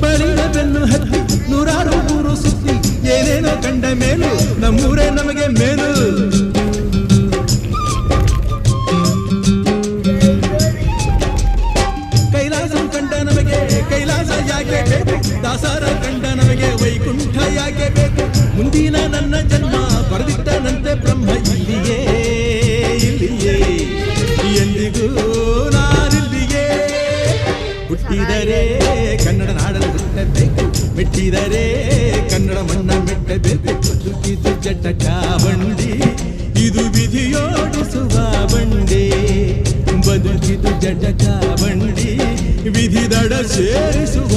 ಬಳಿದ ಬೆನ್ನು ಹತ್ತಿ ನೂರಾರು ಊರು ಸುತ್ತಿ ಏನೇನೋ ಕಂಡ ಮೇಲು ನಮ್ಮೂರೇ ನಮಗೆ ಮೇಲು. ಕೈಲಾಸ ಕಂಡ ನಮಗೆ ಕೈಲಾಸ ಯಾಕೆ ಬೇಕು, ದಾಸರ ಕಂಡ ನಮಗೆ ವೈಕುಂಠ ಯಾಕೆ ಬೇಕು. ಮುಂದಿನ ನನ್ನ ಜನ್ಮ ಬರೆದಿಟ್ಟನಂತೆ ಬ್ರಹ್ಮ ಇಲ್ಲಿಯೇ ಇಲ್ಲಿಯೇ ಎಂದಿಗೂ ನಾನಿಲ್ಲಿಯೇ. ಹುಟ್ಟಿದರೆ ಕನ್ನಡ ನಾಡಲು ಹುಟ್ಟಬೇಕು, ಮೆಟ್ಟಿದರೆ ಕನ್ನಡ ಮಣ್ಣ ಮೆಟ್ಟಬೇಕು. ಬದುಕಿದು ಜಟಕ ಬಂಡಿ, ಇದು ವಿಧಿಯೋಡಿಸುವ ಬಂಡಿ. ಬದುಕಿದು ಜಟಕ ಬಂಡಿ, ವಿಧಿ ದಡ ಸೇರಿಸುವ